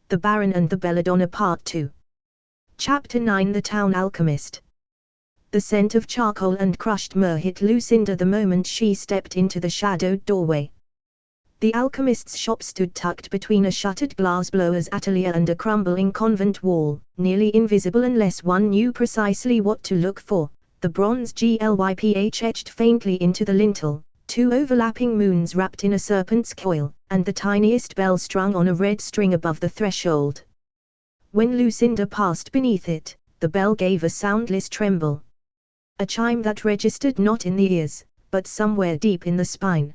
The Baron and the Bella Donna Part 2. Chapter 9. The Town Alchemist. The scent of charcoal and crushed myrrh hit Lucinda the moment she stepped into the shadowed doorway. The alchemist's shop stood tucked between a shuttered glass-blower's atelier and a crumbling convent wall, nearly invisible unless one knew precisely what to look for. The bronze glyph etched faintly into the lintel, 2 overlapping moons wrapped in a serpent's coil, and the tiniest bell strung on a red string above the threshold. When Lucinda passed beneath it, the bell gave a soundless tremble. A chime that registered not in the ears, but somewhere deep in the spine.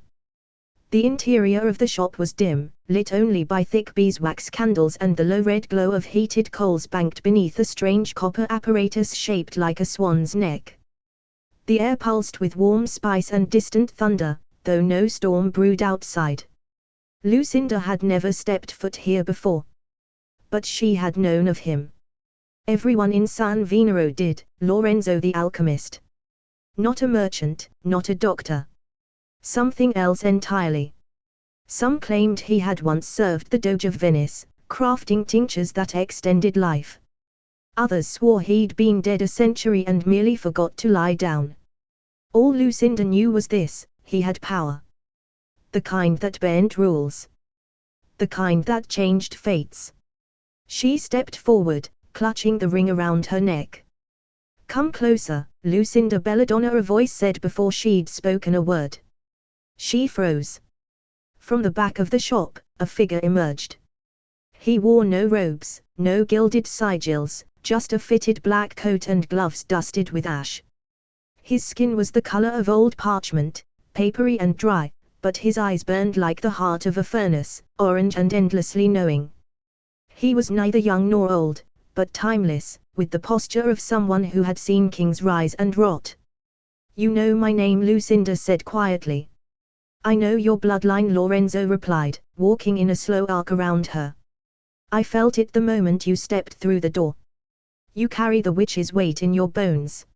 The interior of the shop was dim, lit only by thick beeswax candles and the low red glow of heated coals banked beneath a strange copper apparatus shaped like a swan's neck. The air pulsed with warm spice and distant thunder, though no storm brewed outside. Lucinda had never stepped foot here before. But she had known of him. Everyone in San Venero did, Lorenzo the alchemist. Not a merchant, not a doctor. Something else entirely. Some claimed he had once served the Doge of Venice, crafting tinctures that extended life. Others swore he'd been dead a century and merely forgot to lie down. All Lucinda knew was this: he had power. The kind that bent rules. The kind that changed fates. She stepped forward, clutching the ring around her neck. "Come closer, Lucinda Bella Donna," a voice said before she'd spoken a word. She froze. From the back of the shop, a figure emerged. He wore no robes, no gilded sigils, just a fitted black coat and gloves dusted with ash. His skin was the color of old parchment, papery and dry, but his eyes burned like the heart of a furnace, orange and endlessly knowing. He was neither young nor old, but timeless, with the posture of someone who had seen kings rise and rot. "You know my name," Lucinda said quietly. "I know your bloodline," Lorenzo replied, walking in a slow arc around her. "I felt it the moment you stepped through the door. You carry the witch's weight in your bones."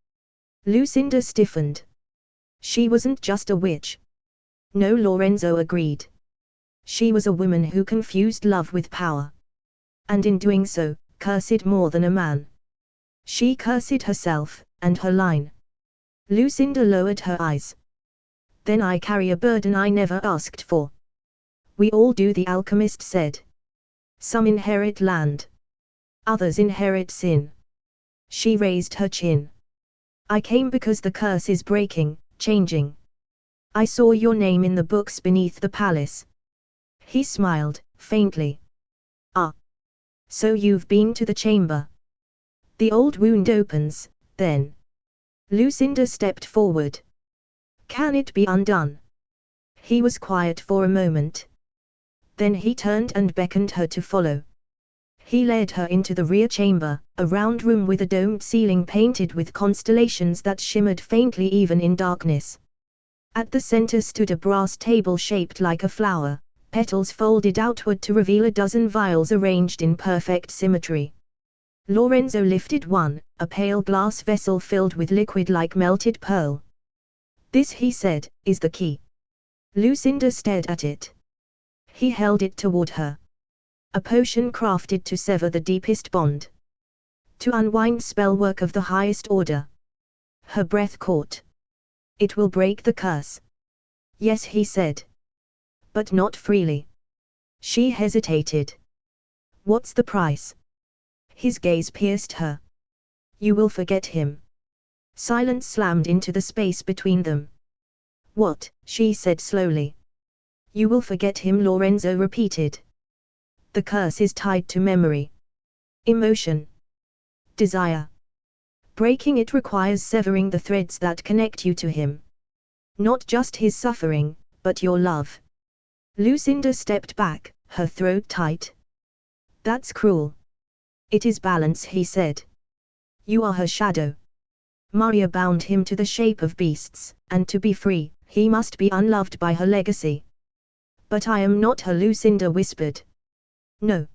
Lucinda stiffened. She wasn't just a witch. No, Lorenzo agreed. She was a woman who confused love with power. And in doing so, cursed more than a man. She cursed herself, and her line. Lucinda lowered her eyes. "Then I carry a burden I never asked for." "We all do," the alchemist said. "Some inherit land. Others inherit sin." She raised her chin. "I came because the curse is breaking, changing. I saw your name in the books beneath the palace." He smiled, faintly. "Ah. So you've been to the chamber. The old wound opens, then." Lucinda stepped forward. "Can it be undone?" He was quiet for a moment. Then he turned and beckoned her to follow. He led her into the rear chamber, a round room with a domed ceiling painted with constellations that shimmered faintly even in darkness. At the center stood a brass table shaped like a flower, petals folded outward to reveal a dozen vials arranged in perfect symmetry. Lorenzo lifted one, a pale glass vessel filled with liquid like melted pearl. "This," he said, "is the key." Lucinda stared at it. He held it toward her. "A potion crafted to sever the deepest bond. To unwind spellwork of the highest order." Her breath caught. "It will break the curse." "Yes," he said. "But not freely." She hesitated. "What's the price?" His gaze pierced her. "You will forget him." Silence slammed into the space between them. "What?" she said slowly. "You will forget him," Lorenzo repeated. "The curse is tied to memory. Emotion. Desire. Breaking it requires severing the threads that connect you to him. Not just his suffering, but your love." Lucinda stepped back, her throat tight. "That's cruel." "It is balance," he said. "You are her shadow. Maria bound him to the shape of beasts, and to be free, he must be unloved by her legacy." "But I am not her," Lucinda whispered. "No.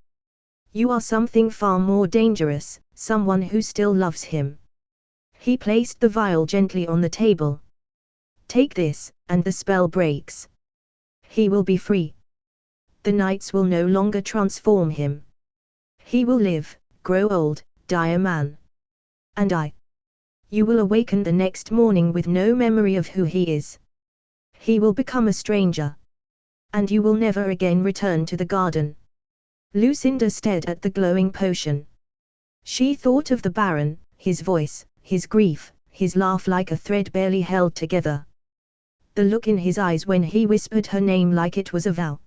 You are something far more dangerous, someone who still loves him." He placed the vial gently on the table. "Take this, and the spell breaks. He will be free. The nights will no longer transform him. He will live, grow old, die a man. And you will awaken the next morning with no memory of who he is. He will become a stranger. And you will never again return to the garden. Lucinda stared at the glowing potion. She thought of the Baron, his voice, his grief, his laugh like a thread barely held together. The look in his eyes when he whispered her name like it was a vow.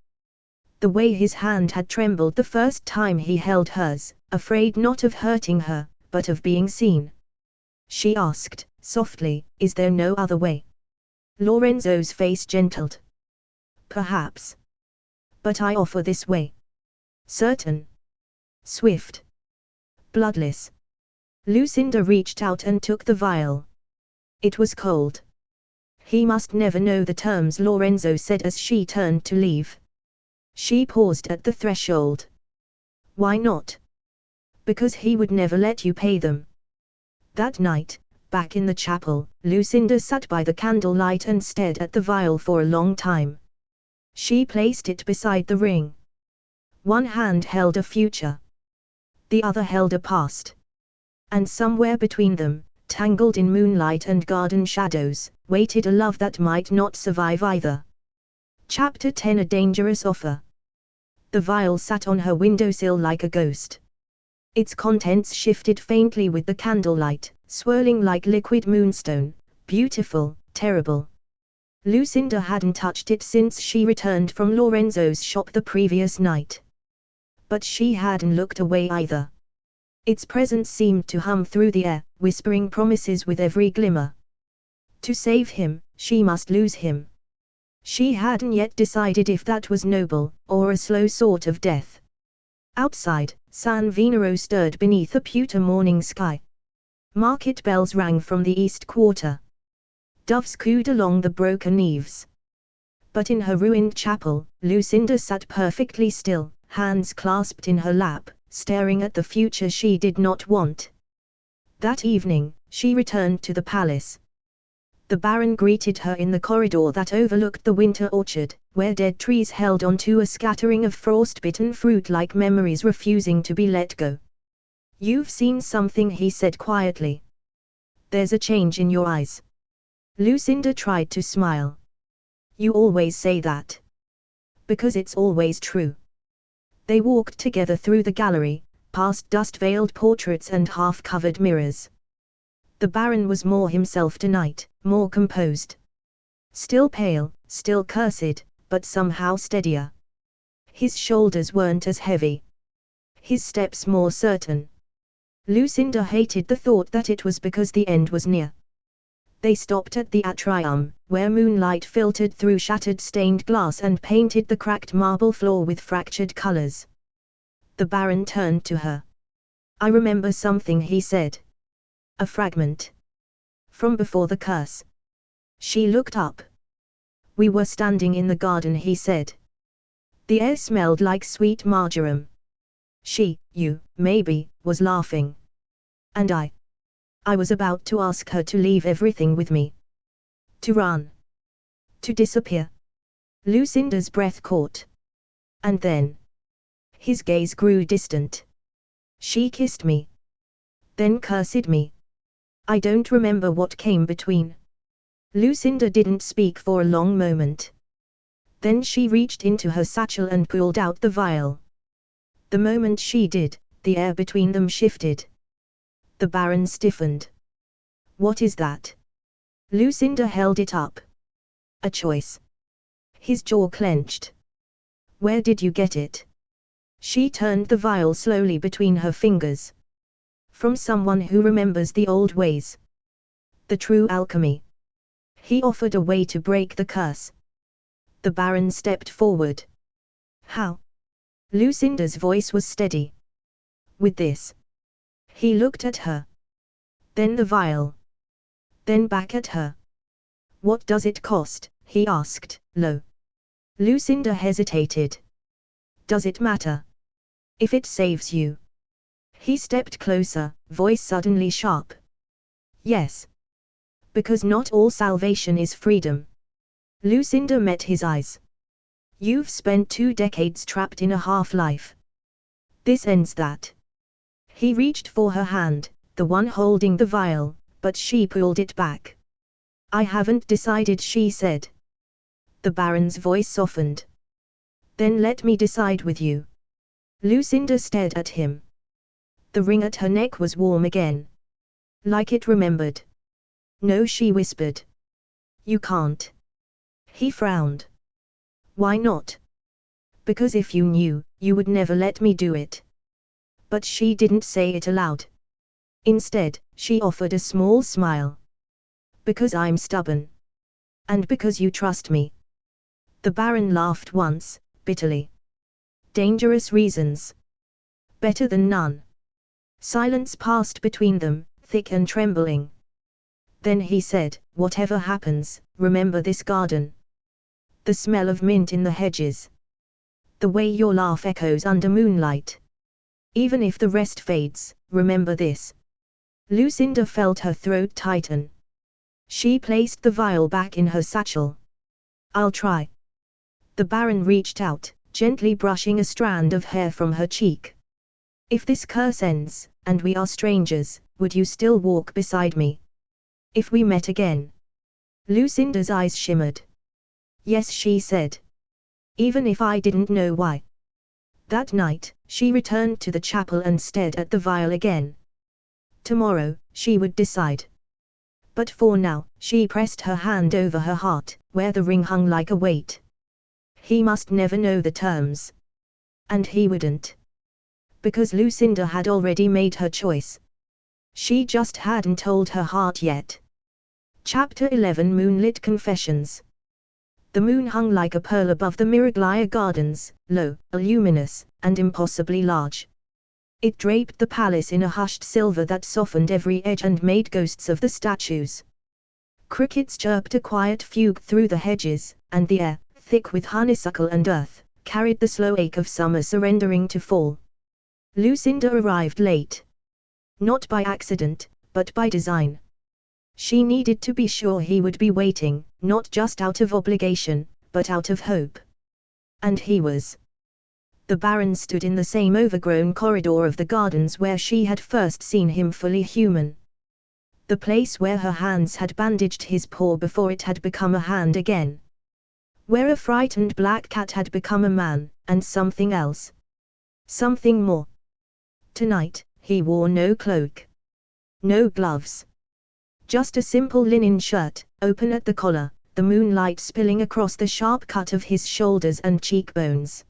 The way his hand had trembled the first time he held hers, afraid not of hurting her, but of being seen. She asked, softly, "Is there no other way?" Lorenzo's face gentled. "Perhaps. But I offer this way. Certain. Swift. Bloodless." Lucinda reached out and took the vial. It was cold. "He must never know the terms," Lorenzo said as she turned to leave. She paused at the threshold. "Why not?" "Because he would never let you pay them." That night, back in the chapel, Lucinda sat by the candlelight and stared at the vial for a long time. She placed it beside the ring. One hand held a future. The other held a past. And somewhere between them, tangled in moonlight and garden shadows, waited a love that might not survive either. Chapter 10: A Dangerous Offer. The vial sat on her windowsill like a ghost. Its contents shifted faintly with the candlelight, swirling like liquid moonstone, beautiful, terrible. Lucinda hadn't touched it since she returned from Lorenzo's shop the previous night. But she hadn't looked away either. Its presence seemed to hum through the air, whispering promises with every glimmer. To save him, she must lose him. She hadn't yet decided if that was noble, or a slow sort of death. Outside, San Venero stirred beneath a pewter morning sky. Market bells rang from the east quarter. Doves cooed along the broken eaves. But in her ruined chapel, Lucinda sat perfectly still, hands clasped in her lap, staring at the future she did not want. That evening, she returned to the palace. The Baron greeted her in the corridor that overlooked the winter orchard, where dead trees held onto a scattering of frost-bitten fruit like memories refusing to be let go. "You've seen something," he said quietly. "There's a change in your eyes." Lucinda tried to smile. "You always say that." "Because it's always true." They walked together through the gallery, past dust-veiled portraits and half-covered mirrors. The Baron was more himself tonight, more composed. Still pale, still cursed, but somehow steadier. His shoulders weren't as heavy. His steps more certain. Lucinda hated the thought that it was because the end was near. They stopped at the atrium, where moonlight filtered through shattered stained glass and painted the cracked marble floor with fractured colors. The Baron turned to her. "I remember something," he said. "A fragment. From before the curse." She looked up. "We were standing in the garden," he said. The air smelled like sweet marjoram. You, maybe, was laughing. And I was about to ask her to leave everything with me. To run. To disappear." Lucinda's breath caught. And then. His gaze grew distant. "She kissed me. Then cursed me. I don't remember what came between." Lucinda didn't speak for a long moment. Then she reached into her satchel and pulled out the vial. The moment she did, the air between them shifted. The Baron stiffened. "What is that?" Lucinda held it up. "A choice." His jaw clenched. "Where did you get it?" She turned the vial slowly between her fingers. "From someone who remembers the old ways. The true alchemy." He offered a way to break the curse. The Baron stepped forward. "How?" Lucinda's voice was steady. "With this." He looked at her. Then the vial. Then back at her. "What does it cost?" he asked, low. Lucinda hesitated. "Does it matter? If it saves you." He stepped closer, voice suddenly sharp. "Yes. Because not all salvation is freedom." Lucinda met his eyes. "You've spent 2 decades trapped in a half-life. This ends that. He reached for her hand, the one holding the vial, but she pulled it back. I haven't decided, she said. The Baron's voice softened. Then let me decide with you. Lucinda stared at him. The ring at her neck was warm again. Like it remembered. No, she whispered. You can't. He frowned. Why not? Because if you knew, you would never let me do it. But she didn't say it aloud. Instead, she offered a small smile. Because I'm stubborn. And because you trust me. The Baron laughed once, bitterly. Dangerous reasons. Better than none. Silence passed between them, thick and trembling. Then he said, whatever happens, remember this garden. The smell of mint in the hedges. The way your laugh echoes under moonlight. Even if the rest fades, remember this. Lucinda felt her throat tighten. She placed the vial back in her satchel. I'll try. The Baron reached out, gently brushing a strand of hair from her cheek. If this curse ends, and we are strangers, would you still walk beside me? If we met again? Lucinda's eyes shimmered. Yes, she said. Even if I didn't know why. That night, she returned to the chapel and stared at the vial again. Tomorrow, she would decide. But for now, she pressed her hand over her heart, where the ring hung like a weight. He must never know the terms. And he wouldn't. Because Lucinda had already made her choice. She just hadn't told her heart yet. Chapter 11 Moonlit Confessions. The moon hung like a pearl above the Miraglia gardens, low, luminous, and impossibly large. It draped the palace in a hushed silver that softened every edge and made ghosts of the statues. Crickets chirped a quiet fugue through the hedges, and the air, thick with honeysuckle and earth, carried the slow ache of summer surrendering to fall. Lucinda arrived late. Not by accident, but by design. She needed to be sure he would be waiting, not just out of obligation, but out of hope. And he was. The Baron stood in the same overgrown corridor of the gardens where she had first seen him fully human. The place where her hands had bandaged his paw before it had become a hand again. Where a frightened black cat had become a man, and something else. Something more. Tonight, he wore no cloak. No gloves. Just a simple linen shirt, open at the collar, the moonlight spilling across the sharp cut of his shoulders and cheekbones.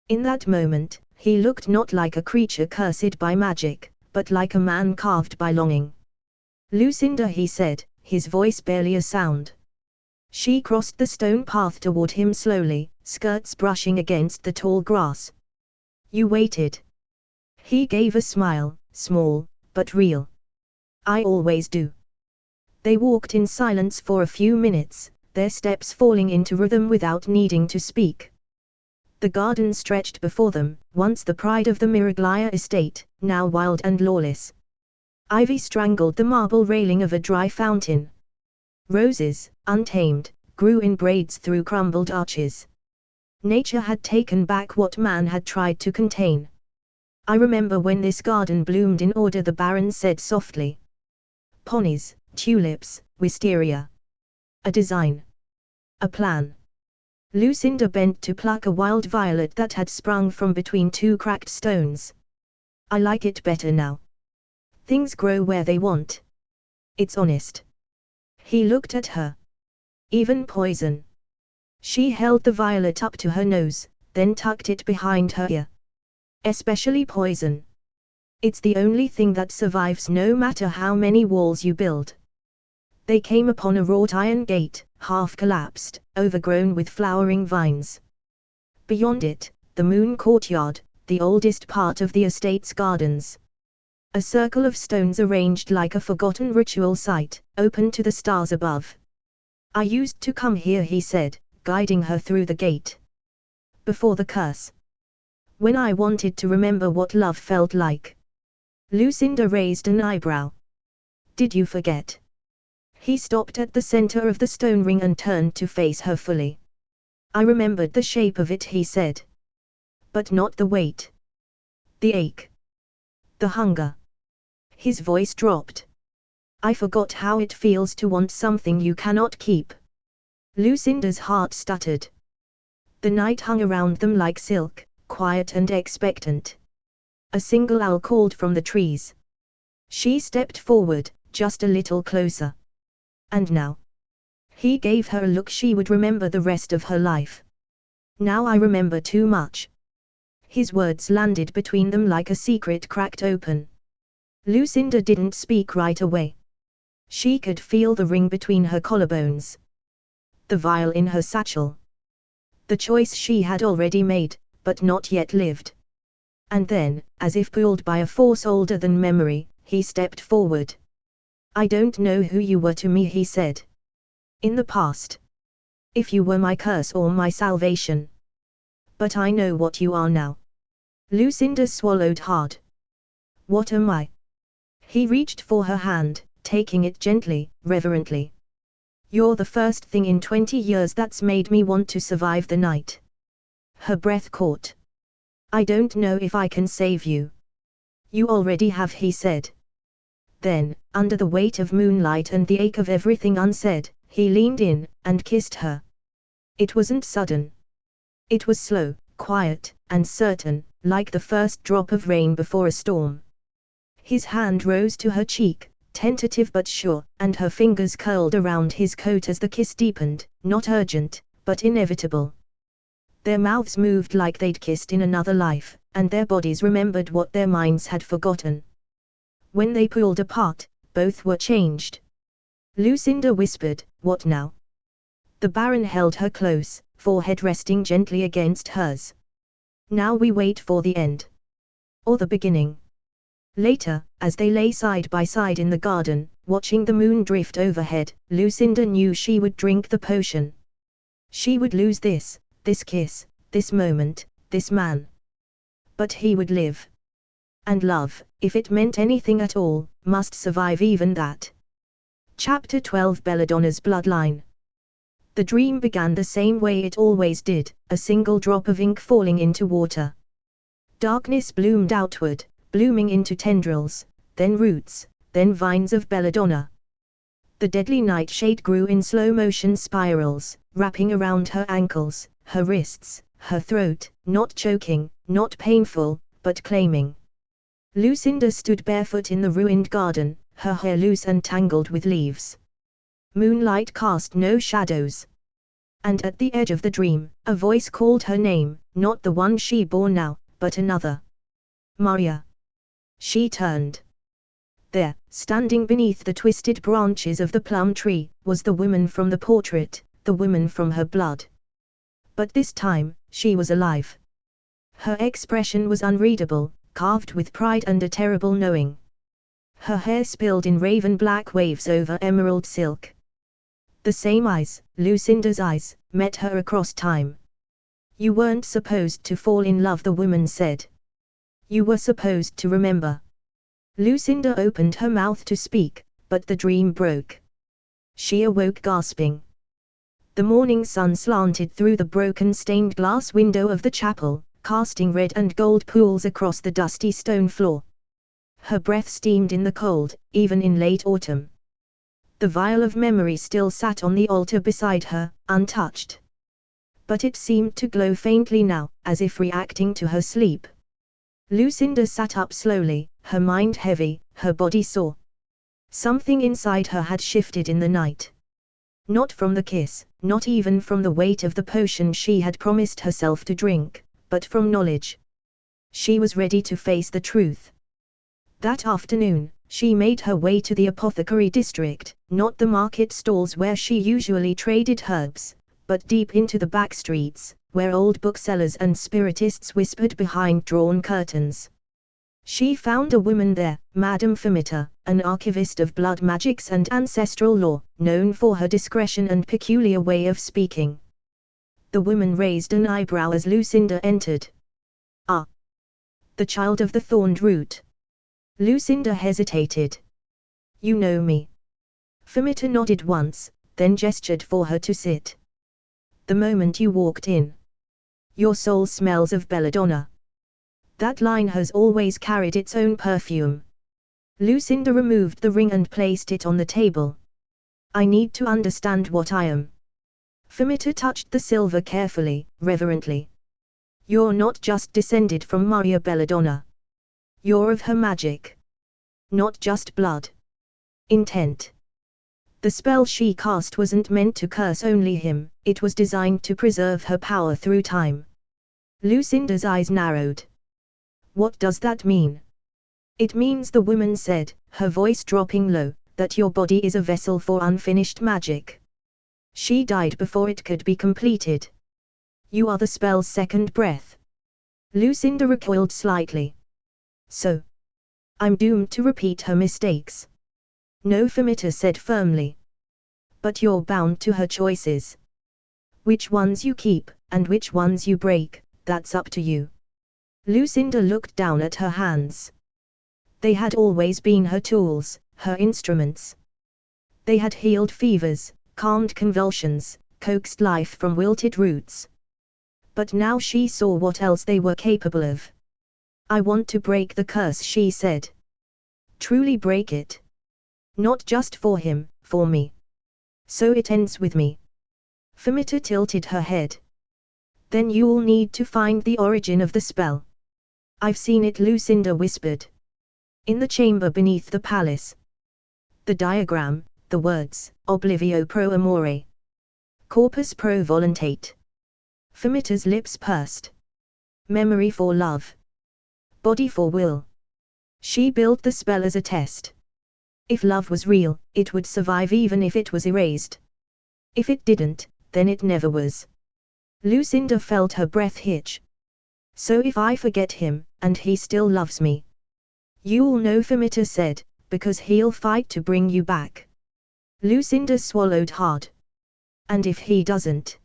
In that moment, he looked not like a creature cursed by magic, but like a man carved by longing. Lucinda, he said, his voice barely a sound. She crossed the stone path toward him slowly, skirts brushing against the tall grass. You waited. He gave a smile, small, but real. I always do. They walked in silence for a few minutes, their steps falling into rhythm without needing to speak. The garden stretched before them, once the pride of the Miraglia estate, now wild and lawless. Ivy strangled the marble railing of a dry fountain. Roses, untamed, grew in braids through crumbled arches. Nature had taken back what man had tried to contain. I remember when this garden bloomed in order, the Baron said softly. Ponies, tulips, wisteria. A design. A plan. Lucinda bent to pluck a wild violet that had sprung from between two cracked stones. I like it better now. Things grow where they want. It's honest. He looked at her. Even poison. She held the violet up to her nose, then tucked it behind her ear. Especially poison. It's the only thing that survives no matter how many walls you build. They came upon a wrought iron gate, half collapsed, overgrown with flowering vines. Beyond it, the moon courtyard, the oldest part of the estate's gardens. A circle of stones arranged like a forgotten ritual site, open to the stars above. I used to come here, he said, guiding her through the gate. Before the curse. When I wanted to remember what love felt like. Lucinda raised an eyebrow. Did you forget? He stopped at the center of the stone ring and turned to face her fully. I remembered the shape of it, he said. But not the weight. The ache. The hunger. His voice dropped. I forgot how it feels to want something you cannot keep. Lucinda's heart stuttered. The night hung around them like silk, quiet and expectant. A single owl called from the trees. She stepped forward, just a little closer. And now? He gave her a look she would remember the rest of her life. Now I remember too much. His words landed between them like a secret cracked open. Lucinda didn't speak right away. She could feel the ring between her collarbones. The vial in her satchel. The choice she had already made, but not yet lived. And then, as if pulled by a force older than memory, he stepped forward. I don't know who you were to me, he said. In the past. If you were my curse or my salvation. But I know what you are now. Lucinda swallowed hard. What am I? He reached for her hand, taking it gently, reverently. You're the first thing in 20 years that's made me want to survive the night. Her breath caught. I don't know if I can save you. You already have, he said. Then, under the weight of moonlight and the ache of everything unsaid, he leaned in, and kissed her. It wasn't sudden. It was slow, quiet, and certain, like the first drop of rain before a storm. His hand rose to her cheek, tentative but sure, and her fingers curled around his coat as the kiss deepened, not urgent, but inevitable. Their mouths moved like they'd kissed in another life, and their bodies remembered what their minds had forgotten. When they pulled apart, both were changed. Lucinda whispered, "What now?" The Baron held her close, forehead resting gently against hers. Now we wait for the end. Or the beginning. Later, as they lay side by side in the garden, watching the moon drift overhead, Lucinda knew she would drink the potion. She would lose this kiss, this moment, this man. But he would live. And love, if it meant anything at all, must survive even that. Chapter 12 Bella Donna's Bloodline. The dream began the same way it always did, a single drop of ink falling into water. Darkness bloomed outward, blooming into tendrils, then roots, then vines of Bella Donna. The deadly nightshade grew in slow-motion spirals, wrapping around her ankles, her wrists, her throat, not choking, not painful, but claiming. Lucinda stood barefoot in the ruined garden, her hair loose and tangled with leaves. Moonlight cast no shadows. And at the edge of the dream, a voice called her name, not the one she bore now, but another. Maria. She turned. There, standing beneath the twisted branches of the plum tree, was the woman from the portrait, the woman from her blood. But this time, she was alive. Her expression was unreadable, carved with pride and a terrible knowing. Her hair spilled in raven-black waves over emerald silk. The same eyes, Lucinda's eyes, met her across time. You weren't supposed to fall in love, the woman said. You were supposed to remember. Lucinda opened her mouth to speak, but the dream broke. She awoke gasping. The morning sun slanted through the broken stained glass window of the chapel, casting red and gold pools across the dusty stone floor. Her breath steamed in the cold, even in late autumn. The vial of memory still sat on the altar beside her, untouched. But it seemed to glow faintly now, as if reacting to her sleep. Lucinda sat up slowly, her mind heavy, her body sore. Something inside her had shifted in the night. Not from the kiss, not even from the weight of the potion she had promised herself to drink, but from knowledge. She was ready to face the truth. That afternoon, she made her way to the apothecary district, not the market stalls where she usually traded herbs, but deep into the back streets, where old booksellers and spiritists whispered behind drawn curtains. She found a woman there, Madame Fomita, an archivist of blood magics and ancestral lore, known for her discretion and peculiar way of speaking. The woman raised an eyebrow as Lucinda entered. Ah! The child of the thorned root. Lucinda hesitated. You know me. Fomita nodded once, then gestured for her to sit. The moment you walked in. Your soul smells of Bella Donna. That line has always carried its own perfume. Lucinda removed the ring and placed it on the table. I need to understand what I am. Fumita touched the silver carefully, reverently. You're not just descended from Maria Bella Donna. You're of her magic. Not just blood. Intent. The spell she cast wasn't meant to curse only him, it was designed to preserve her power through time. Lucinda's eyes narrowed. What does that mean? It means, the woman said, her voice dropping low, that your body is a vessel for unfinished magic. She died before it could be completed. You are the spell's second breath. Lucinda recoiled slightly. So? I'm doomed to repeat her mistakes. No, Fumita said firmly. But you're bound to her choices. Which ones you keep, and which ones you break, that's up to you. Lucinda looked down at her hands. They had always been her tools, her instruments. They had healed fevers, calmed convulsions, coaxed life from wilted roots. But now she saw what else they were capable of. I want to break the curse, she said. Truly break it. Not just for him, for me. So it ends with me. Fumita tilted her head. Then you'll need to find the origin of the spell. I've seen it, Lucinda whispered. In the chamber beneath the palace. The diagram, the words, oblivio pro amore. Corpus pro voluntate. Fumita's lips pursed. Memory for love. Body for will. She built the spell as a test. If love was real, it would survive even if it was erased. If it didn't, then it never was. Lucinda felt her breath hitch. So if I forget him, and he still loves me? You'll know, Fumita said, because he'll fight to bring you back. Lucinda swallowed hard. And if he doesn't?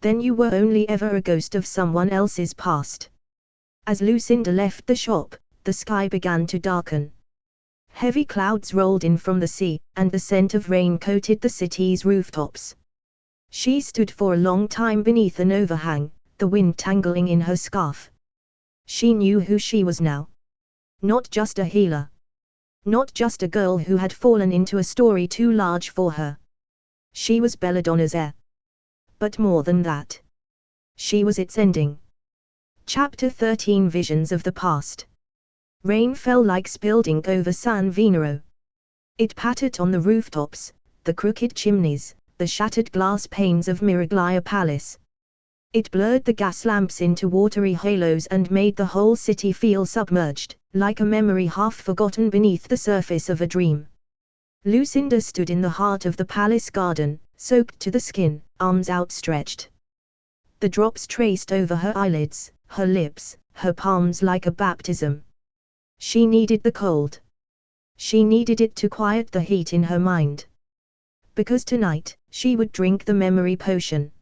Then you were only ever a ghost of someone else's past. As Lucinda left the shop, the sky began to darken. Heavy clouds rolled in from the sea, and the scent of rain coated the city's rooftops. She stood for a long time beneath an overhang, the wind tangling in her scarf. She knew who she was now. Not just a healer. Not just a girl who had fallen into a story too large for her. She was Bella Donna's heir. But more than that. She was its ending. Chapter 13, Visions of the Past. Rain fell like spilled ink over San Venero. It pattered on the rooftops, the crooked chimneys, the shattered glass panes of Miraglia Palace. It blurred the gas lamps into watery halos and made the whole city feel submerged, like a memory half forgotten beneath the surface of a dream. Lucinda stood in the heart of the palace garden, soaked to the skin, arms outstretched. The drops traced over her eyelids, her lips, her palms like a baptism. She needed the cold. She needed it to quiet the heat in her mind. Because tonight, she would drink the memory potion.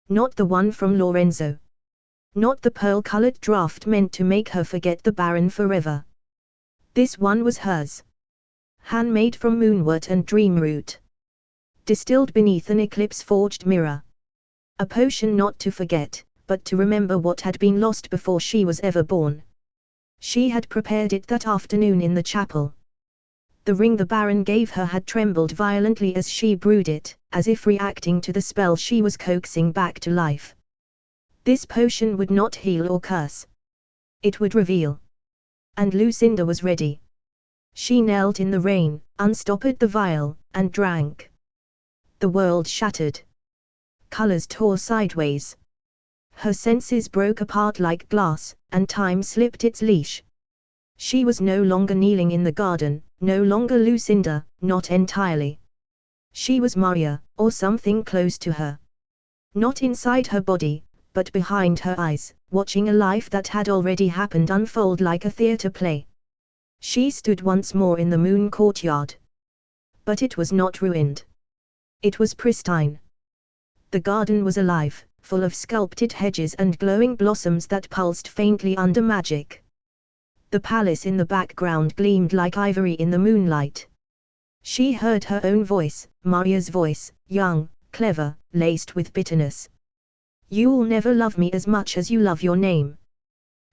Not the one from Lorenzo. Not the pearl-colored draught meant to make her forget the Baron forever. This one was hers. Handmade from moonwort and dreamroot. Distilled beneath an eclipse-forged mirror. A potion not to forget, but to remember what had been lost before she was ever born. She had prepared it that afternoon in the chapel. The ring the Baron gave her had trembled violently as she brewed it, as if reacting to the spell she was coaxing back to life. This potion would not heal or curse. It would reveal. And Lucinda was ready. She knelt in the rain, unstoppered the vial, and drank. The world shattered. Colors tore sideways. Her senses broke apart like glass, and time slipped its leash. She was no longer kneeling in the garden, no longer Lucinda, not entirely. She was Maria, or something close to her. Not inside her body, but behind her eyes, watching a life that had already happened unfold like a theater play. She stood once more in the moon courtyard. But it was not ruined. It was pristine. The garden was alive, full of sculpted hedges and glowing blossoms that pulsed faintly under magic. The palace in the background gleamed like ivory in the moonlight. She heard her own voice, Maria's voice, young, clever, laced with bitterness. You'll never love me as much as you love your name.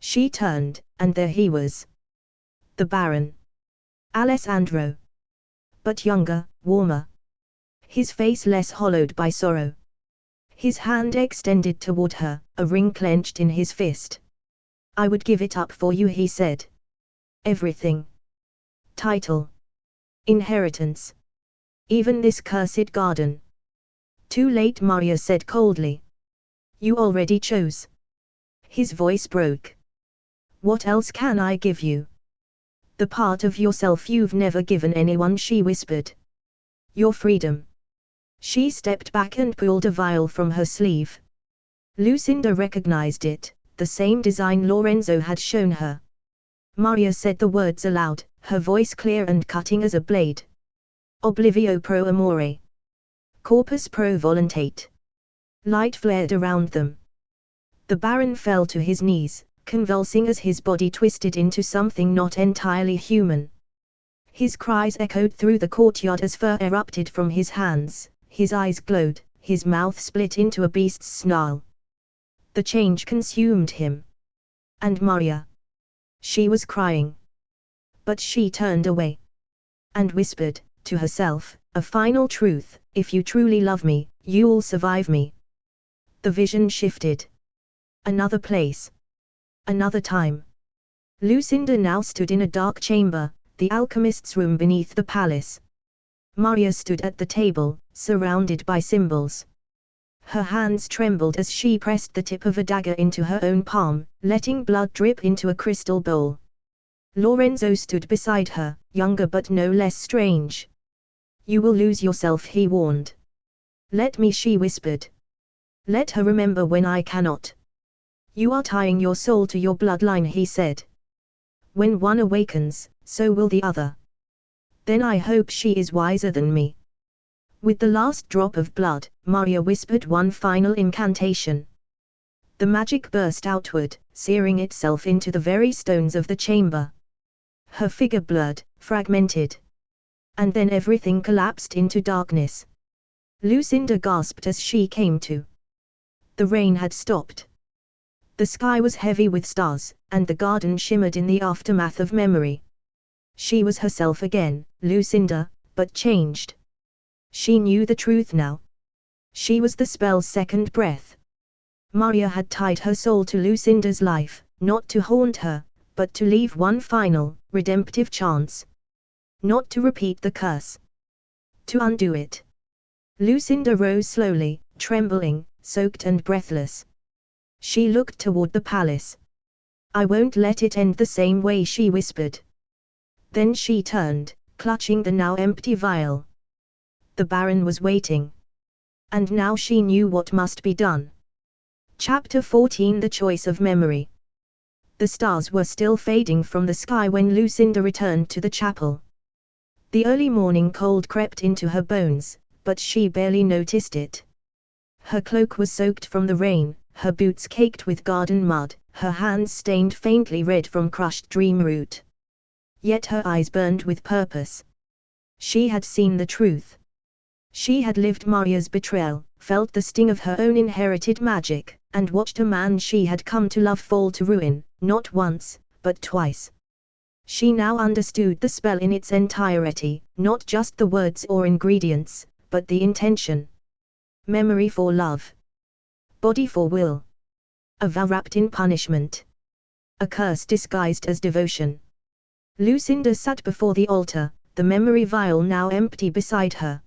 She turned, and there he was. The Baron. Alessandro. But younger, warmer. His face less hollowed by sorrow. His hand extended toward her, a ring clenched in his fist. "I would give it up for you," he said. "Everything. Title. Inheritance. Even this cursed garden." "Too late," Maria said coldly. "You already chose." His voice broke. "What else can I give you?" "The part of yourself you've never given anyone," she whispered. "Your freedom." She stepped back and pulled a vial from her sleeve. Lucinda recognized it, the same design Lorenzo had shown her. Maria said the words aloud, her voice clear and cutting as a blade. "Oblivio pro amore. Corpus pro voluntate." Light flared around them. The Baron fell to his knees, convulsing as his body twisted into something not entirely human. His cries echoed through the courtyard as fur erupted from his hands, his eyes glowed, his mouth split into a beast's snarl. The change consumed him. And Maria. She was crying. But she turned away. And whispered, to herself, a final truth: "If you truly love me, you'll survive me." The vision shifted. Another place. Another time. Lucinda now stood in a dark chamber, the alchemist's room beneath the palace. Maria stood at the table, surrounded by symbols. Her hands trembled as she pressed the tip of a dagger into her own palm, letting blood drip into a crystal bowl. Lorenzo stood beside her, younger but no less strange. "You will lose yourself," he warned. "Let me," she whispered. "Let her remember when I cannot." "You are tying your soul to your bloodline," he said. "When one awakens, so will the other. Then I hope she is wiser than me." With the last drop of blood, Maria whispered one final incantation. The magic burst outward, searing itself into the very stones of the chamber. Her figure blurred, fragmented. And then everything collapsed into darkness. Lucinda gasped as she came to. The rain had stopped. The sky was heavy with stars, and the garden shimmered in the aftermath of memory. She was herself again, Lucinda, but changed. She knew the truth now. She was the spell's second breath. Maria had tied her soul to Lucinda's life, not to haunt her, but to leave one final, redemptive chance. Not to repeat the curse. To undo it. Lucinda rose slowly, trembling, soaked and breathless. She looked toward the palace. "I won't let it end the same way," she whispered. Then she turned, clutching the now empty vial. The Baron was waiting. And now she knew what must be done. Chapter 14: The Choice of Memory. The stars were still fading from the sky when Lucinda returned to the chapel. The early morning cold crept into her bones, but she barely noticed it. Her cloak was soaked from the rain, her boots caked with garden mud, her hands stained faintly red from crushed dream root. Yet her eyes burned with purpose. She had seen the truth. She had lived Maria's betrayal, felt the sting of her own inherited magic, and watched a man she had come to love fall to ruin, not once, but twice. She now understood the spell in its entirety, not just the words or ingredients, but the intention. Memory for love. Body for will. A vow wrapped in punishment. A curse disguised as devotion. Lucinda sat before the altar, the memory vial now empty beside her.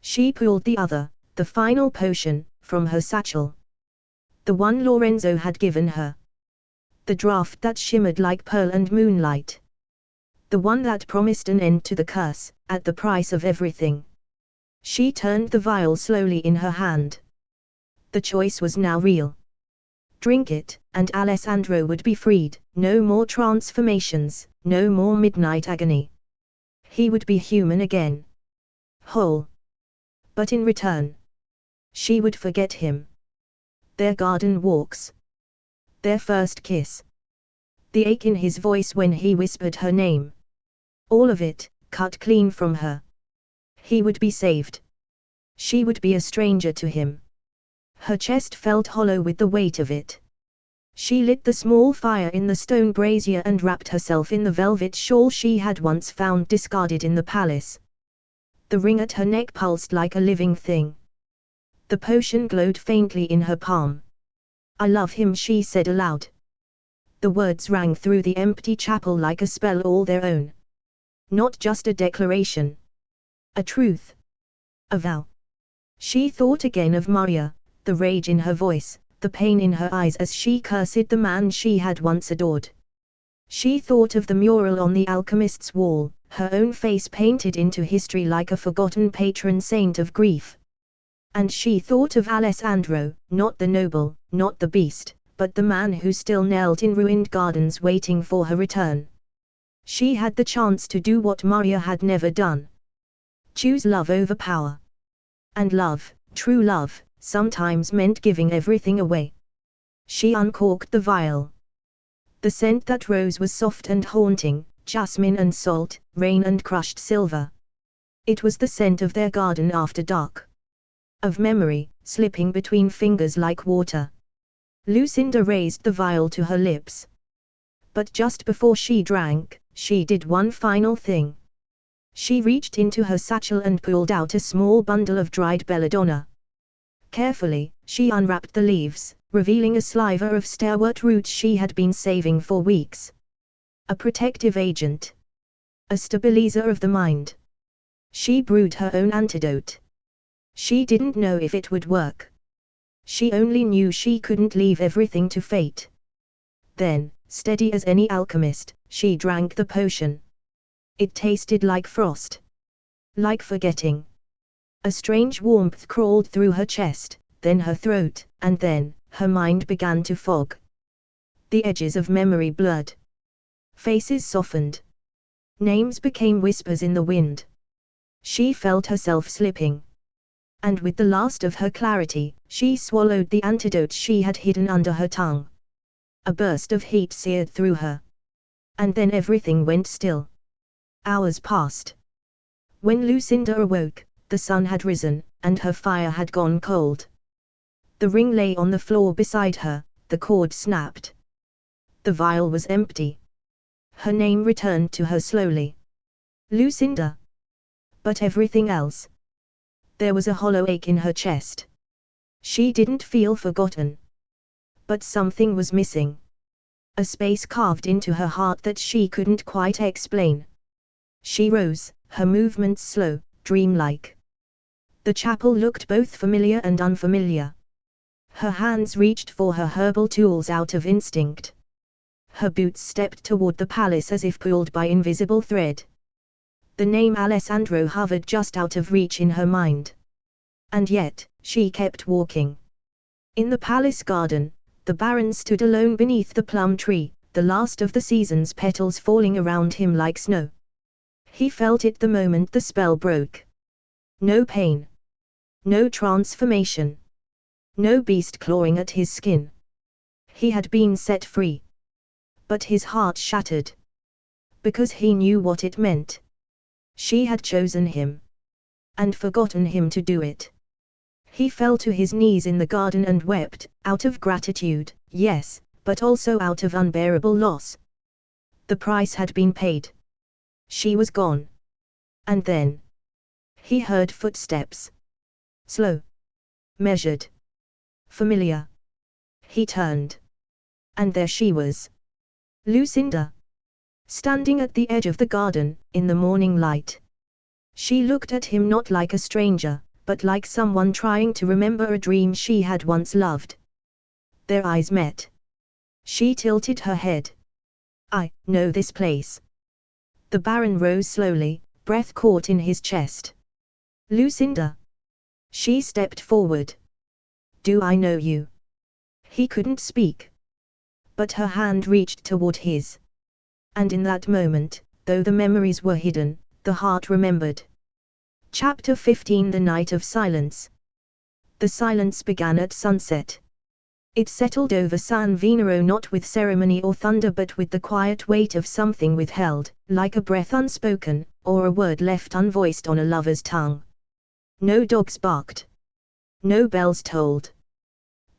She pulled the other, the final potion, from her satchel. The one Lorenzo had given her. The draught that shimmered like pearl and moonlight. The one that promised an end to the curse, at the price of everything. She turned the vial slowly in her hand. The choice was now real. Drink it, and Alessandro would be freed, no more transformations, no more midnight agony. He would be human again. Whole. But in return, she would forget him. Their garden walks. Their first kiss. The ache in his voice when he whispered her name. All of it, cut clean from her. He would be saved. She would be a stranger to him. Her chest felt hollow with the weight of it. She lit the small fire in the stone brazier and wrapped herself in the velvet shawl she had once found discarded in the palace. The ring at her neck pulsed like a living thing. The potion glowed faintly in her palm. "I love him," she said aloud. The words rang through the empty chapel like a spell all their own. Not just a declaration. A truth. A vow. She thought again of Maria, the rage in her voice, the pain in her eyes as she cursed the man she had once adored. She thought of the mural on the alchemist's wall, her own face painted into history like a forgotten patron saint of grief. And she thought of Alessandro, not the noble, not the beast, but the man who still knelt in ruined gardens waiting for her return. She had the chance to do what Maria had never done. Choose love over power. And love, true love, sometimes meant giving everything away. She uncorked the vial. The scent that rose was soft and haunting, jasmine and salt, rain and crushed silver. It was the scent of their garden after dark. Of memory, slipping between fingers like water. Lucinda raised the vial to her lips. But just before she drank, she did one final thing. She reached into her satchel and pulled out a small bundle of dried Bella Donna. Carefully, she unwrapped the leaves, revealing a sliver of starwort roots she had been saving for weeks. A protective agent. A stabilizer of the mind. She brewed her own antidote. She didn't know if it would work. She only knew she couldn't leave everything to fate. Then, steady as any alchemist, she drank the potion. It tasted like frost. Like forgetting. A strange warmth crawled through her chest, then her throat, and then, her mind began to fog. The edges of memory blurred. Faces softened. Names became whispers in the wind. She felt herself slipping. And with the last of her clarity, she swallowed the antidote she had hidden under her tongue. A burst of heat seared through her. And then everything went still. Hours passed. When Lucinda awoke, the sun had risen, and her fire had gone cold. The ring lay on the floor beside her, the cord snapped. The vial was empty. Her name returned to her slowly. Lucinda. But everything else. There was a hollow ache in her chest. She didn't feel forgotten. But something was missing. A space carved into her heart that she couldn't quite explain. She rose, her movements slow, dreamlike. The chapel looked both familiar and unfamiliar. Her hands reached for her herbal tools out of instinct. Her boots stepped toward the palace as if pulled by invisible thread. The name Alessandro hovered just out of reach in her mind. And yet, she kept walking. In the palace garden, the Baron stood alone beneath the plum tree, the last of the season's petals falling around him like snow. He felt it the moment the spell broke. No pain. No transformation. No beast clawing at his skin. He had been set free. But his heart shattered. Because he knew what it meant. She had chosen him. And forgotten him to do it. He fell to his knees in the garden and wept, out of gratitude, yes, but also out of unbearable loss. The price had been paid. She was gone. And then he heard footsteps. Slow. Measured. Familiar. He turned. And there she was. Lucinda. Standing at the edge of the garden, in the morning light. She looked at him not like a stranger, but like someone trying to remember a dream she had once loved. Their eyes met. She tilted her head. I know this place. The Baron rose slowly, breath caught in his chest. Lucinda. She stepped forward. Do I know you? He couldn't speak. But her hand reached toward his. And in that moment, though the memories were hidden, the heart remembered. Chapter 15 The Night of Silence. The silence began at sunset. It settled over San Venero not with ceremony or thunder but with the quiet weight of something withheld, like a breath unspoken, or a word left unvoiced on a lover's tongue. No dogs barked. No bells tolled.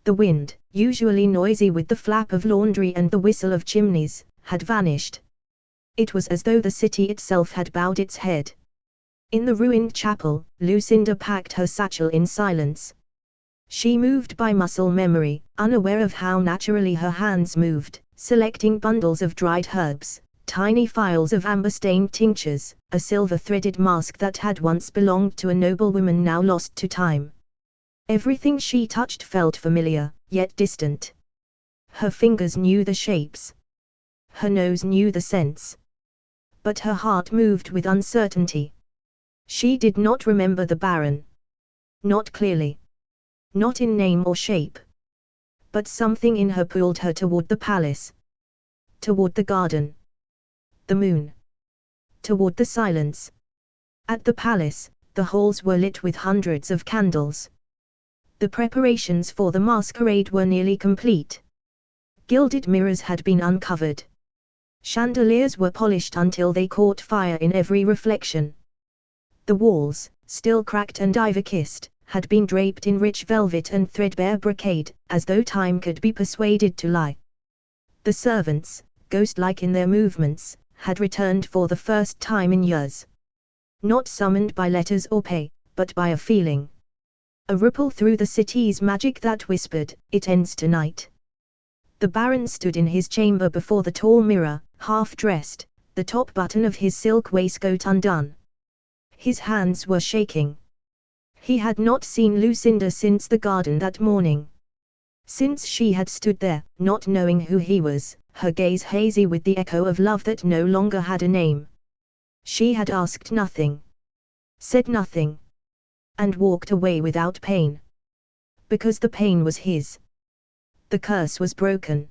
The wind, usually noisy with the flap of laundry and the whistle of chimneys, had vanished. It was as though the city itself had bowed its head. In the ruined chapel, Lucinda packed her satchel in silence. She moved by muscle memory, unaware of how naturally her hands moved, selecting bundles of dried herbs, tiny phials of amber-stained tinctures, a silver-threaded mask that had once belonged to a noblewoman now lost to time. Everything she touched felt familiar, yet distant. Her fingers knew the shapes. Her nose knew the scents. But her heart moved with uncertainty. She did not remember the Baron. Not clearly. Not in name or shape. But something in her pulled her toward the palace. Toward the garden. The moon. Toward the silence. At the palace, the halls were lit with hundreds of candles. The preparations for the masquerade were nearly complete. Gilded mirrors had been uncovered. Chandeliers were polished until they caught fire in every reflection. The walls, still cracked and ivy-kissed, had been draped in rich velvet and threadbare brocade, as though time could be persuaded to lie. The servants, ghost-like in their movements, had returned for the first time in years. Not summoned by letters or pay, but by a feeling. A ripple through the city's magic that whispered, "It ends tonight." The Baron stood in his chamber before the tall mirror, half-dressed, the top button of his silk waistcoat undone. His hands were shaking. He had not seen Lucinda since the garden that morning. Since she had stood there, not knowing who he was, her gaze hazy with the echo of love that no longer had a name. She had asked nothing. Said nothing. And walked away without pain. Because the pain was his. The curse was broken.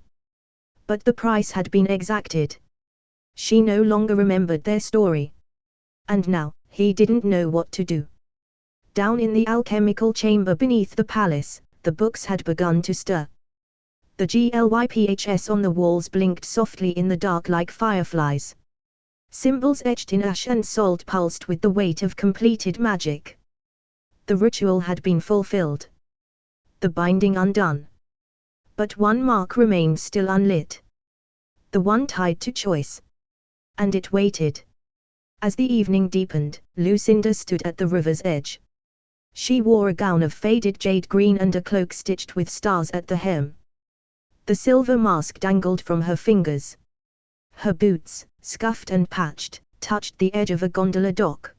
But the price had been exacted. She no longer remembered their story. And now, he didn't know what to do. Down in the alchemical chamber beneath the palace, the books had begun to stir. The glyphs on the walls blinked softly in the dark like fireflies. Symbols etched in ash and salt pulsed with the weight of completed magic. The ritual had been fulfilled. The binding undone. But one mark remained still unlit. The one tied to choice. And it waited. As the evening deepened, Lucinda stood at the river's edge. She wore a gown of faded jade green and a cloak stitched with stars at the hem. The silver mask dangled from her fingers. Her boots, scuffed and patched, touched the edge of a gondola dock.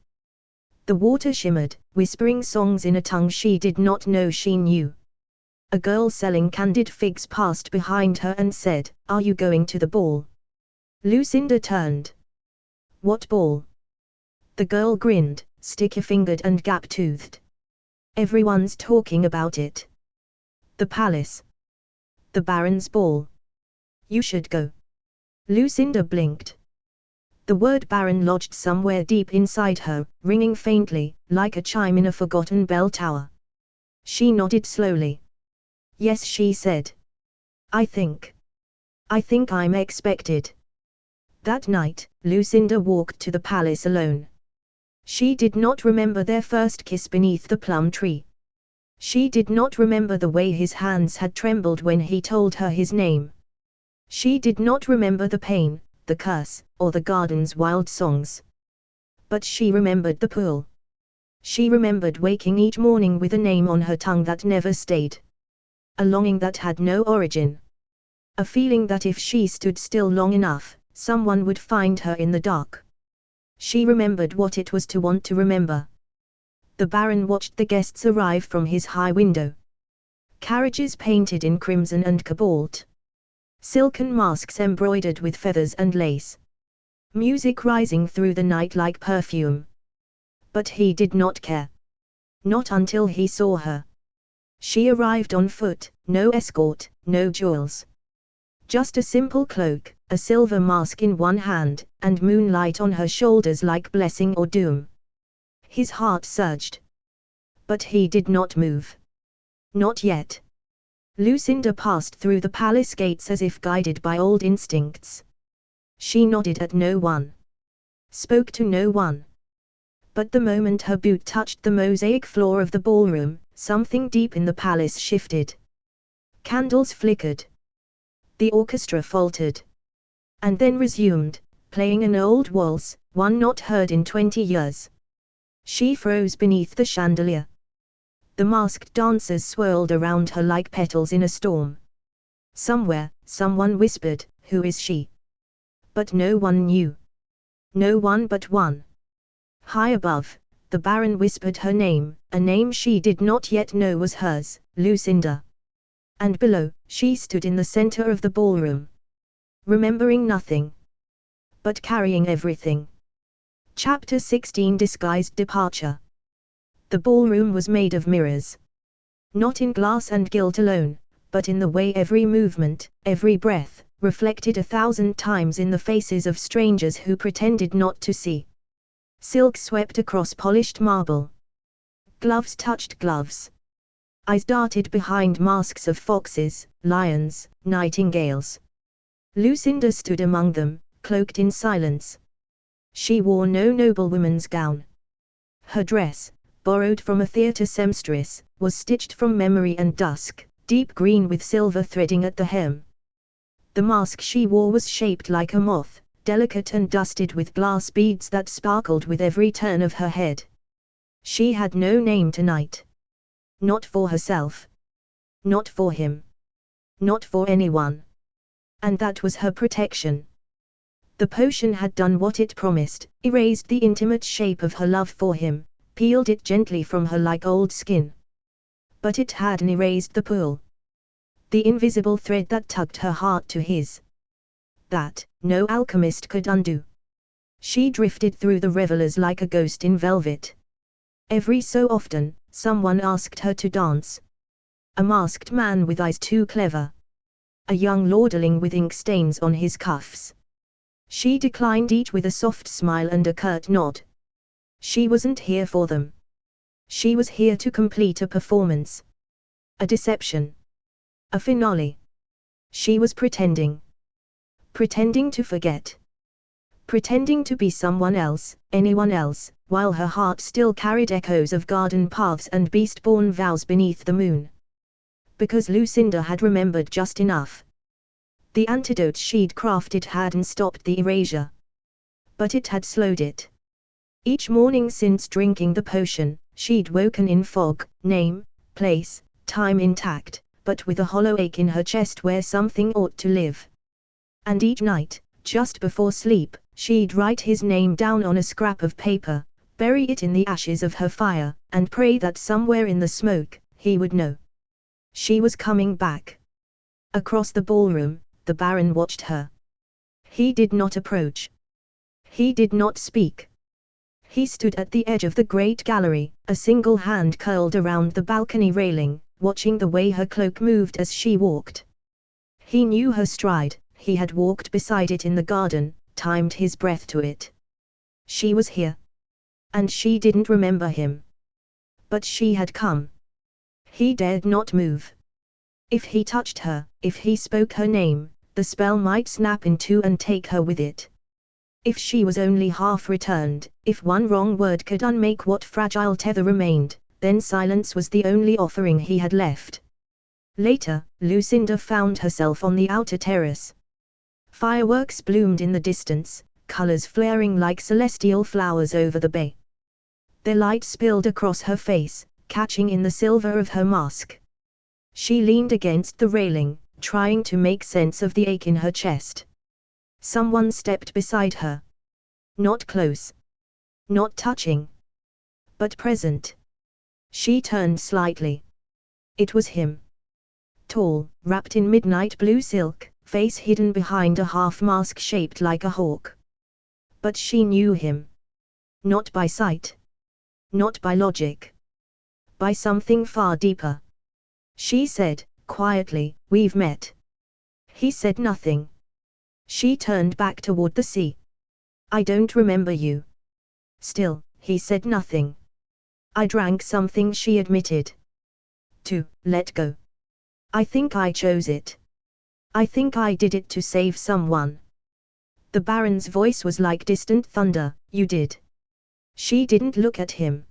The water shimmered, whispering songs in a tongue she did not know she knew. A girl selling candied figs passed behind her and said, "Are you going to the ball?" Lucinda turned. "What ball?" The girl grinned, sticky-fingered and gap-toothed. "Everyone's talking about it. The palace. The Baron's ball. You should go." Lucinda blinked. The word Baron lodged somewhere deep inside her, ringing faintly, like a chime in a forgotten bell tower. She nodded slowly. "Yes," she said. I think I'm expected." That night, Lucinda walked to the palace alone. She did not remember their first kiss beneath the plum tree. She did not remember the way his hands had trembled when he told her his name. She did not remember the pain, the curse, or the garden's wild songs. But she remembered the pool. She remembered waking each morning with a name on her tongue that never stayed. A longing that had no origin. A feeling that if she stood still long enough, someone would find her in the dark. She remembered what it was to want to remember. The Baron watched the guests arrive from his high window. Carriages painted in crimson and cobalt. Silken masks embroidered with feathers and lace. Music rising through the night like perfume. But he did not care. Not until he saw her. She arrived on foot, no escort, no jewels. Just a simple cloak, a silver mask in one hand, and moonlight on her shoulders like blessing or doom. His heart surged. But he did not move. Not yet. Lucinda passed through the palace gates as if guided by old instincts. She nodded at no one. Spoke to no one. But the moment her boot touched the mosaic floor of the ballroom, something deep in the palace shifted. Candles flickered. The orchestra faltered. And then resumed, playing an old waltz, one not heard in 20 years. She froze beneath the chandelier. The masked dancers swirled around her like petals in a storm. Somewhere, someone whispered, "Who is she?" But no one knew. No one but one. High above, the Baron whispered her name, a name she did not yet know was hers, Lucinda. And below, she stood in the center of the ballroom. Remembering nothing. But carrying everything. Chapter 16 Disguised Departure. The ballroom was made of mirrors. Not in glass and gilt alone, but in the way every movement, every breath, reflected 1,000 times in the faces of strangers who pretended not to see. Silk swept across polished marble. Gloves touched gloves. Eyes darted behind masks of foxes, lions, nightingales. Lucinda stood among them, cloaked in silence. She wore no noblewoman's gown. Her dress, borrowed from a theatre seamstress, was stitched from memory and dusk, deep green with silver threading at the hem. The mask she wore was shaped like a moth, delicate and dusted with glass beads that sparkled with every turn of her head. She had no name tonight. Not for herself. Not for him. Not for anyone. And that was her protection. The potion had done what it promised, erased the intimate shape of her love for him, peeled it gently from her like old skin. But it hadn't erased the pool. The invisible thread that tugged her heart to his. That, no alchemist could undo. She drifted through the revelers like a ghost in velvet. Every so often, someone asked her to dance. A masked man with eyes too clever. A young lordling with ink stains on his cuffs. She declined each with a soft smile and a curt nod. She wasn't here for them. She was here to complete a performance. A deception. A finale. She was pretending. Pretending to forget. Pretending to be someone else, anyone else, while her heart still carried echoes of garden paths and beast-born vows beneath the moon. Because Lucinda had remembered just enough. The antidote she'd crafted hadn't stopped the erasure. But it had slowed it. Each morning since drinking the potion, she'd woken in fog, name, place, time intact, but with a hollow ache in her chest where something ought to live. And each night, just before sleep, she'd write his name down on a scrap of paper, bury it in the ashes of her fire, and pray that somewhere in the smoke, he would know. She was coming back. Across the ballroom, the Baron watched her. He did not approach. He did not speak. He stood at the edge of the great gallery, a single hand curled around the balcony railing, watching the way her cloak moved as she walked. He knew her stride, he had walked beside it in the garden, timed his breath to it. She was here. And she didn't remember him. But she had come. He dared not move. If he touched her, if he spoke her name, the spell might snap in two and take her with it. If she was only half returned, if one wrong word could unmake what fragile tether remained, then silence was the only offering he had left. Later, Lucinda found herself on the outer terrace. Fireworks bloomed in the distance, colors flaring like celestial flowers over the bay. Their light spilled across her face, catching in the silver of her mask. She leaned against the railing, trying to make sense of the ache in her chest. Someone stepped beside her. Not close. Not touching. But present. She turned slightly. It was him. Tall, wrapped in midnight blue silk, face hidden behind a half-mask shaped like a hawk. But she knew him. Not by sight. Not by logic. By something far deeper. She said, quietly, "We've met." He said nothing. She turned back toward the sea. "I don't remember you." Still, he said nothing. "I drank something," she admitted. "To let go. I think I chose it. I think I did it to save someone." The Baron's voice was like distant thunder. "You did." She didn't look at him.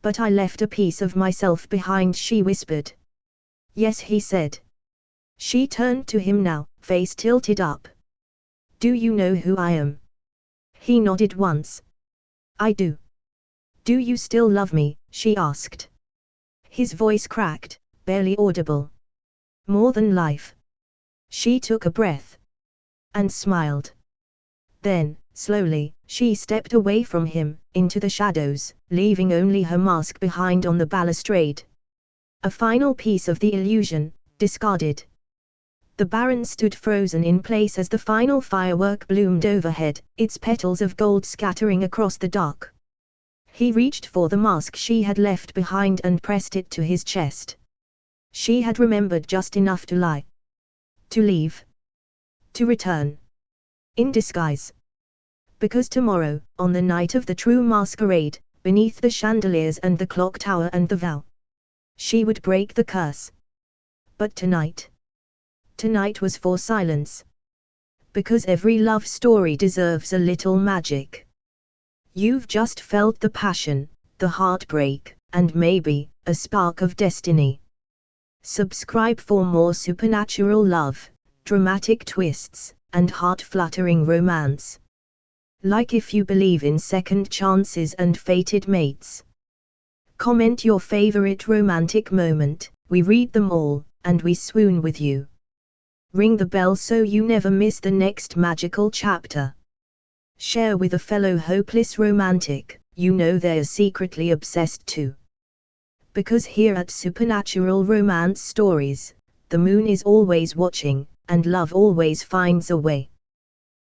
"But I left a piece of myself behind," she whispered. "Yes," he said. She turned to him now, face tilted up. Do you know who I am? He nodded once. I do. Do you still love me? She asked. His voice cracked, barely audible. More than life. She took a breath. And smiled. Then, slowly, she stepped away from him, into the shadows, leaving only her mask behind on the balustrade. A final piece of the illusion, discarded. The Baron stood frozen in place as the final firework bloomed overhead, its petals of gold scattering across the dark. He reached for the mask she had left behind and pressed it to his chest. She had remembered just enough to lie. To leave. To return. In disguise. Because tomorrow, on the night of the true masquerade, beneath the chandeliers and the clock tower and the vow, she would break the curse. But tonight was for silence. Because every love story deserves a little magic. You've just felt the passion, the heartbreak, and maybe, a spark of destiny. Subscribe for more supernatural love, dramatic twists, and heart-fluttering romance. Like if you believe in second chances and fated mates. Comment your favorite romantic moment, we read them all, and we swoon with you. Ring the bell so you never miss the next magical chapter. Share with a fellow hopeless romantic, you know they're secretly obsessed too. Because here at Supernatural Romance Stories, the moon is always watching, and love always finds a way.